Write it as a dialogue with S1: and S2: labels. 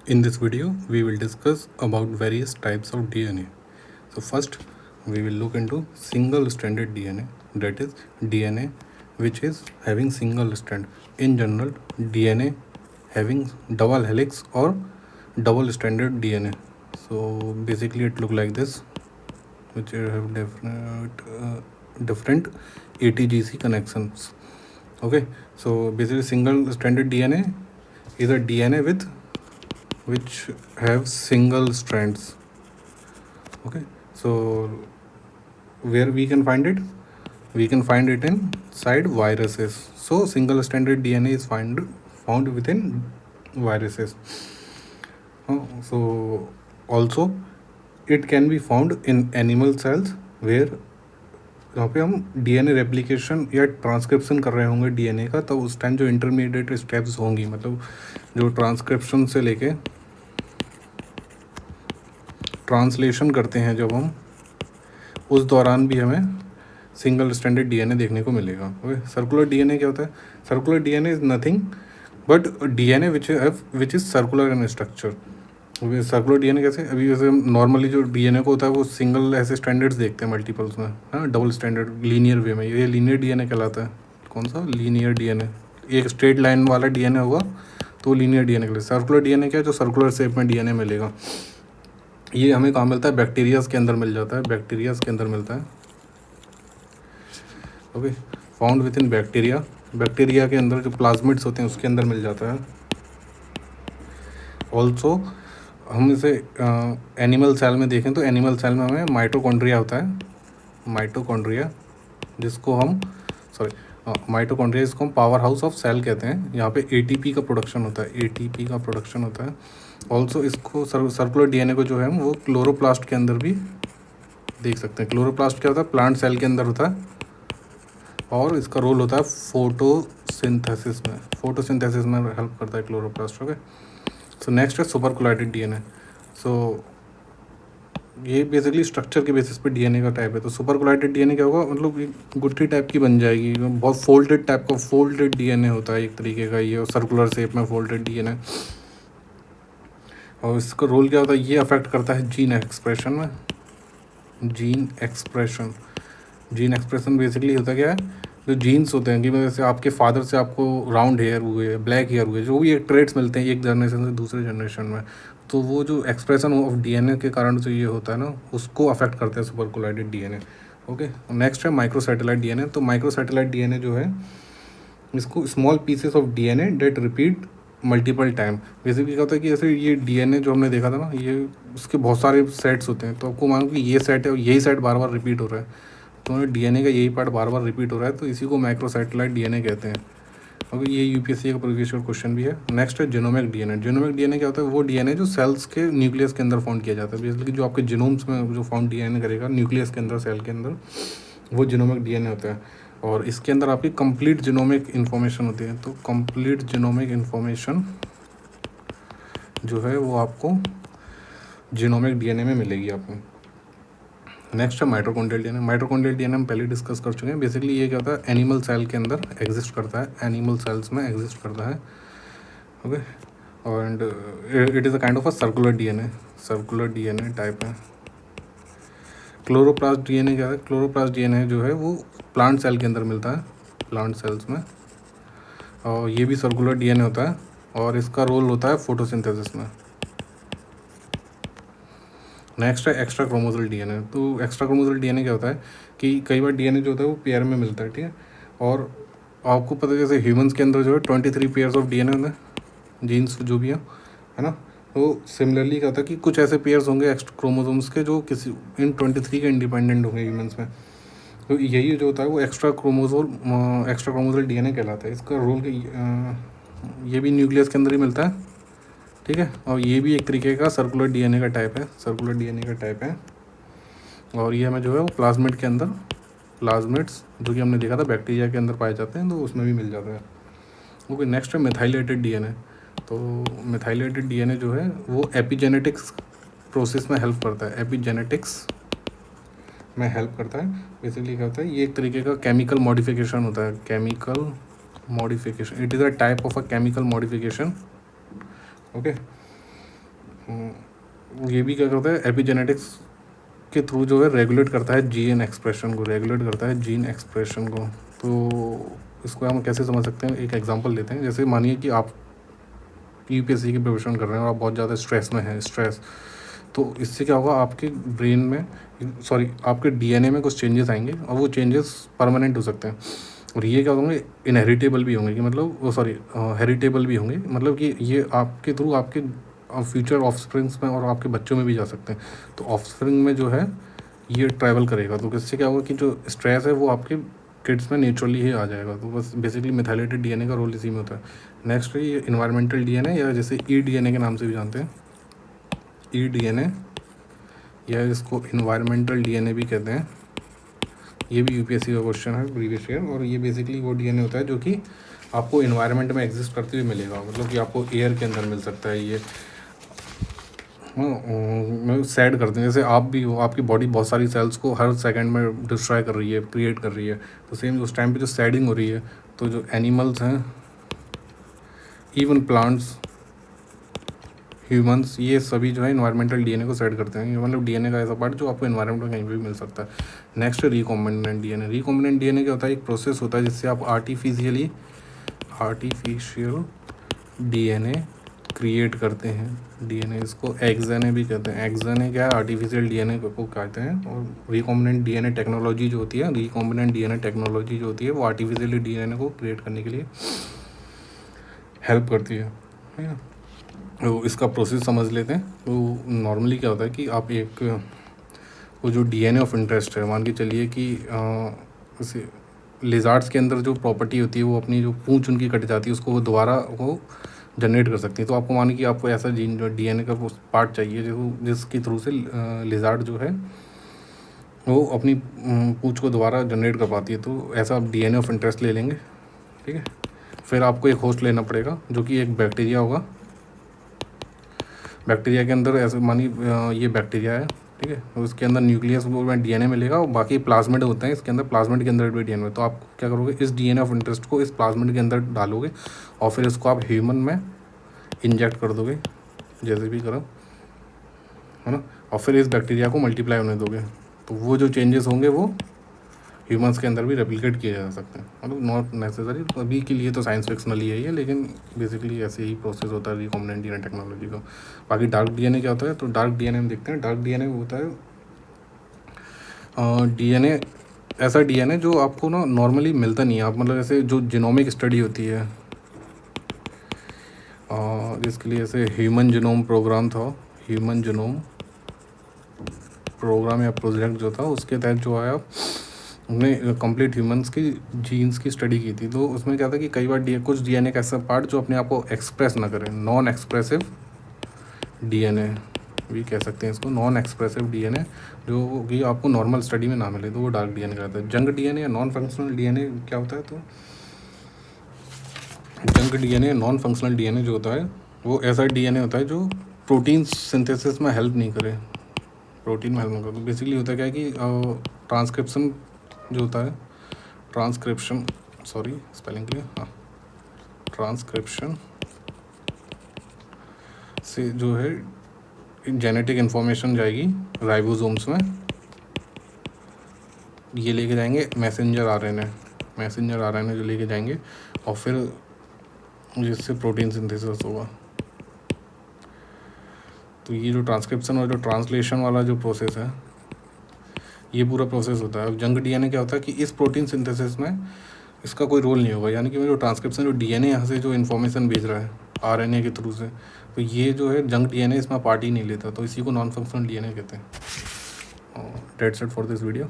S1: In this video, we will discuss about various types of DNA. So first, we will look into single-stranded DNA, that is DNA which is having single strand. In general, DNA having double helix or double-stranded DNA. So basically, it look like this, which have different ATGC connections. Okay, so basically, single-stranded DNA is a DNA with which have single strands. Okay, so where we can find it, we can find it inside viruses. So single stranded DNA is found within viruses. So also it can be found in animal cells where यहाँ पे हम DNA replication या transcription कर रहे होंगे DNA का, तो उस टाइम जो इंटरमीडिएट स्टेप्स होंगी, मतलब जो ट्रांसक्रिप्शन से लेके ट्रांसलेशन करते हैं जब हम, उस दौरान भी हमें सिंगल स्टैंडर्ड डीएनए देखने को मिलेगा. ओके, सर्कुलर डीएनए क्या होता है? Circular DNA is nothing but DNA which is circular in structure. Circular DNA कैसे? अभी जैसे नॉर्मली जो डीएनए को होता है वो सिंगल ऐसे स्टैंडर्ड्स देखते हैं मल्टीपल्स में, हाँ, डबल स्टैंडर्ड लीनियर वे में. ये लीनियर डीएनए कहलाता है. कौन सा? Linear DNA. एक स्ट्रेट लाइन वाला डीएनए होगा तो लीनियर डीएनए के लिए. सर्कुलर डीएनए क्या है? जो सर्कुलर शेप में डीएनए मिलेगा. ये हमें कहाँ मिलता है? बैक्टीरियाज के अंदर मिल जाता है. बैक्टीरियाज के अंदर मिलता है. Okay, found with in bacteria. Bacteria के अंदर जो प्लाज्मिड्स होते हैं उसके अंदर मिल जाता है. ऑल्सो हम इसे एनिमल सेल में देखें तो एनिमल सेल में हमें माइटोकॉन्ड्रिया होता है. माइटोकॉन्ड्रिया जिसको हम माइटोकॉन्ड्रिया जिसको हम पावर हाउस ऑफ सेल कहते हैं. यहाँ पे एटीपी का प्रोडक्शन होता है. एटीपी का प्रोडक्शन होता है. ऑल्सो इसको सर्कुलर डीएनए को जो है वो क्लोरोप्लास्ट के अंदर भी देख सकते हैं. क्लोरोप्लास्ट क्या होता है? प्लांट सेल के अंदर होता है और इसका रोल होता है फोटोसिंथेसिस में. फोटोसिंथेसिस में हेल्प करता है क्लोरोप्लास्ट. ओके, सो नेक्स्ट है सुपर कोलाइडेड डीएनए. सो ये बेसिकली स्ट्रक्चर के बेसिस पे डीएनए का टाइप है. तो सुपर कोलाइडेड डीएनए क्या होगा? मतलब एक गुत्थी टाइप की बन जाएगी. बहुत फोल्डेड टाइप का फोल्डेड डीएनए होता है एक तरीके का ये, और सर्कुलर शेप में फोल्डेड डीएनए. और इसका रोल क्या होता है? ये अफेक्ट करता है जीन एक्सप्रेशन में. जीन एक्सप्रेशन बेसिकली होता क्या है? जो जीन्स होते हैं कि जैसे आपके फादर से आपको राउंड हेयर हुए, ब्लैक हेयर हुए, जो भी एक ट्रेड्स मिलते हैं एक जनरेशन से दूसरे जनरेशन में, तो वो जो एक्सप्रेशन ऑफ डीएनए के कारण जो ये होता है ना, उसको अफेक्ट करते हैं super collided DNA. Okay, next है माइक्रोसैटेलाइट डीएनए. तो माइक्रोसैटेलाइट डीएनए जो है, इसको small pieces of DNA that repeat multiple time. Basically क्या होता है कि जैसे ये डीएनए जो हमने देखा था ना, ये उसके बहुत सारे सेट्स होते हैं. तो आपको मानो कि ये सेट है और यही सेट बार बार रिपीट हो रहा है, तो डीएनए का यही पार्ट बार बार रिपीट हो रहा है, तो इसी को माइक्रोसैटेलाइट डीएनए कहते हैं. ओके, ये यूपीएससी का प्रीवियस ईयर क्वेश्चन भी है. नेक्स्ट है जीनोमिक डीएनए. जीनोमिक डीएनए क्या होता है? वो डीएनए जो सेल्स के न्यूक्लियस के अंदर फाउंड किया जाता है. बेसिकली जो आपके जीनोम्स में जो फाउंड डीएनए करेगा न्यूक्लियस के अंदर, सेल के अंदर, वो जीनोमिक डीएनए होता है. और इसके अंदर आपकी कंप्लीट जीनोमिक इन्फॉर्मेशन होती है. तो कंप्लीट जीनोमिक इन्फॉर्मेशन जो है वो आपको जीनोमिक डीएनए में मिलेगी आपको. नेक्स्ट है माइटोकॉन्ड्रियल डीएनए. माइटोकॉन्ड्रियल डीएनए हम पहले डिस्कस कर चुके हैं. बेसिकली ये क्या होता है? एनिमल सेल के अंदर एग्जिस्ट करता है. एनिमल सेल्स में एग्जिस्ट करता है. Okay, and it is a kind of a circular DNA. Circular DNA type है. क्लोरोप्लास्ट डीएनए क्या है? क्लोरोप्लास्ट डीएनए जो है वो प्लांट सेल के अंदर मिलता है, प्लांट सेल्स में, और ये भी सर्कुलर डीएनए होता है और इसका रोल होता है फोटोसिंथेसिस में. नेक्स्ट है एक्स्ट्रा क्रोमोसोमल डीएनए. तो एक्स्ट्रा क्रोमोसोमल डीएनए क्या होता है कि कई बार डीएनए जो होता है वो पेयर में मिलता है. ठीक है, और आपको पता है जैसे ह्यूमंस के अंदर जो है 23 पेयर्स ऑफ डीएनए होते हैं, जीन्स जो भी है ना. तो सिमिलरली क्या होता है कि कुछ ऐसे पेयर्स होंगे एक्स्ट्रा क्रोमोसोम्स के जो किसी इन 23 के इंडिपेंडेंट होंगे ह्यूमंस में. तो यही जो होता है वो एक्स्ट्रा क्रोमोसोमल डीएनए कहलाता है. इसका रोल ये भी न्यूक्लियस के अंदर ही मिलता है. ठीक है, और ये भी एक तरीके का सर्कुलर डीएनए का टाइप है. सर्कुलर डीएनए का टाइप है. और ये हमें जो है वो प्लाज्मिड के अंदर, प्लाज्मिड्स जो कि हमने देखा था बैक्टीरिया के अंदर पाए जाते हैं, तो उसमें भी मिल जाता है. ओके, नेक्स्ट है मिथाइलेटेड डीएनए. तो मिथाइलेटेड डीएनए जो है वो एपिजेनेटिक्स प्रोसेस में हेल्प करता है. एपिजेनेटिक्स में हेल्प करता है. बेसिकली क्या होता है? ये एक तरीके का केमिकल मॉडिफिकेशन होता है. Chemical modification, it is a type of a chemical modification. Okay, ये भी क्या करता है, एपिजेनेटिक्स के थ्रू जो है रेगुलेट करता है जीन एक्सप्रेशन को, रेगुलेट करता है जीन एक्सप्रेशन को। तो इसको हम कैसे समझ सकते हैं, एक एग्जांपल लेते हैं। जैसे मानिए कि आप यूपीएससी की प्रिपरेशन कर रहे हैं और आप बहुत ज़्यादा स्ट्रेस में हैं, स्ट्रेस, तो इससे क्या होगा, आपके ब्रेन में, सॉरी आपके डीएनए में कुछ चेंजेस आएंगे और वो चेंजेस परमानेंट हो सकते हैं। और ये क्या होंगे, इनहेरिटेबल भी होंगे, कि मतलब वो सॉरी हेरिटेबल भी होंगे, मतलब कि ये आपके थ्रू आपके फ्यूचर ऑफस्प्रिंग्स में और आपके बच्चों में भी जा सकते हैं। तो ऑफस्प्रिंग में जो है ये ट्रैवल करेगा, तो इससे क्या होगा कि जो स्ट्रेस है वो आपके किड्स में नेचुरली ही आ जाएगा। तो बस बेसिकली मिथाइलेटेड डीएनए का रोल इसी में होता है। नेक्स्ट है ये इन्वायरमेंटल डीएनए, या जैसे ई डीएनए के नाम से भी जानते हैं, ई डीएनए, या इसको इन्वायरमेंटल डीएनए भी कहते हैं। ये भी यूपीएससी का क्वेश्चन है प्रीवियस ईयर, और ये बेसिकली वो डीएनए होता है जो कि आपको इन्वायरमेंट में एग्जिस्ट करते हुए मिलेगा, मतलब कि आपको एयर के अंदर मिल सकता है ये। मैं सैड करते हैं, जैसे आप भी हो, आपकी बॉडी बहुत सारी सेल्स को हर सेकंड में डिस्ट्रॉय कर रही है, क्रिएट कर रही है, तो सेम उस टाइम पे जो सैडिंग हो रही है, तो जो एनिमल्स हैं, इवन प्लांट्स, ह्यूमंस, ये सभी जो है इन्वायरमेंटल डीएनए को सेट करते हैं। ये मतलब डीएनए का ऐसा पार्ट जो आपको इन्वायरमेंट में कहीं भी मिल सकता है। नेक्स्ट है रिकॉम्बिनेंट डीएनए। रिकॉम्बिनेंट डीएनए क्या होता है, एक प्रोसेस होता है जिससे आप आर्टिफिशियल डीएनए क्रिएट करते हैं। डीएनए, इसको एक्सएनए भी कहते हैं। एक्सएनए क्या है, आर्टिफिशियल डीएनए को कहते हैं। और रिकॉम्बिनेंट डीएनए टेक्नोलॉजी जो होती है, रिकॉम्बिनेंट डीएनए टेक्नोलॉजी जो होती है, वो आर्टिफिशियल डीएनए को क्रिएट करने के लिए हेल्प करती है ना। तो इसका प्रोसेस समझ लेते हैं। तो नॉर्मली क्या होता है कि आप एक वो जो डीएनए ऑफ इंटरेस्ट है, मान के चलिए कि जैसे लिजार्ड्स के अंदर जो प्रॉपर्टी होती है, वो अपनी जो पूंछ उनकी कट जाती है उसको वो दोबारा वो जनरेट कर सकती है। तो आपको मानिए कि आपको ऐसा जीन जो डीएनए का पार्ट चाहिए जो जिसके थ्रू से लिजार्ड जो है वो अपनी पूंछ को दोबारा जनरेट कर पाती है। तो ऐसा आप डीएनए ऑफ इंटरेस्ट ले लेंगे, ठीक है। फिर आपको एक होस्ट लेना पड़ेगा जो कि एक बैक्टीरिया होगा। बैक्टीरिया के अंदर ऐसे मानिए ये बैक्टीरिया है, ठीक है, तो इसके अंदर न्यूक्लियस में डीएनए मिलेगा और बाकी प्लाज्मिड होते हैं इसके अंदर, प्लाज्मिड के अंदर भी डीएनए। तो आप क्या करोगे, इस डीएनए ऑफ इंटरेस्ट को इस प्लाज्मिड के अंदर डालोगे और फिर इसको आप ह्यूमन में इंजेक्ट कर दोगे, जैसे भी करो, है ना। और फिर इस बैक्टीरिया को मल्टीप्लाई होने दोगे, तो वो जो चेंजेस होंगे वो ह्यूमंस के अंदर भी रेप्लिकेट किए जा सकते हैं। मतलब नॉट नेसेसरी, अभी के लिए तो साइंस फिक्शनल ही है ये, लेकिन बेसिकली ऐसे ही प्रोसेस होता है रिकॉम्बिनेंट डीएनए टेक्नोलॉजी का। बाकी डार्क डीएनए क्या होता है, तो डार्क डीएनए हम देखते हैं। डार्क डीएनए होता है डीएनए, ऐसा डीएनए जो आपको ना नॉर्मली मिलता नहीं है। आप मतलब ऐसे जो जीनोमिक स्टडी होती है, जिसके लिए ऐसे ह्यूमन जीनोम प्रोग्राम था, ह्यूमन जीनोम प्रोग्राम या प्रोजेक्ट जो था, उसके तहत जो है आप हमने कंप्लीट ह्यूमंस की जीन्स की स्टडी की थी। तो उसमें क्या था कि कई बार कुछ डीएनए का ऐसा पार्ट जो अपने आप को एक्सप्रेस ना करे, नॉन एक्सप्रेसिव डीएनए भी कह सकते हैं इसको, नॉन एक्सप्रेसिव डीएनए जो कि आपको नॉर्मल स्टडी में ना मिले, तो वो डार्क डीएनए कहता है। जंक डीएनए या नॉन फंक्शनल डीएनए क्या होता है, तो junk DNA, non functional DNA जो होता है वो ऐसा डीएनए होता है जो प्रोटीन सिंथेसिस में हेल्प नहीं करे, प्रोटीन में हेल्प नहीं करे। तो बेसिकली होता है क्या है कि ट्रांसक्रिप्शन जो होता है, ट्रांसक्रिप्शन, सॉरी स्पेलिंग के लिए, हाँ, ट्रांसक्रिप्शन से जो है जेनेटिक इन्फॉर्मेशन जाएगी राइबोसोम्स में, ये लेके जाएंगे मैसेंजर आरएनए जो लेके जाएंगे, और फिर जिससे प्रोटीन सिंथेसिस होगा। तो ये जो ट्रांसक्रिप्शन और जो ट्रांसलेशन वाला जो प्रोसेस है, ये पूरा प्रोसेस होता है। अब जंक डीएनए क्या होता है कि इस प्रोटीन सिंथेसिस में इसका कोई रोल नहीं होगा, यानी कि जो ट्रांसक्रिप्शन, जो डीएनए यहाँ से जो इन्फॉर्मेशन भेज रहा है आरएनए के थ्रू से, तो ये जो है जंक डीएनए इसमें पार्ट ही नहीं लेता, तो इसी को नॉन फंक्शनल डीएनए कहते हैं। That's it for this video.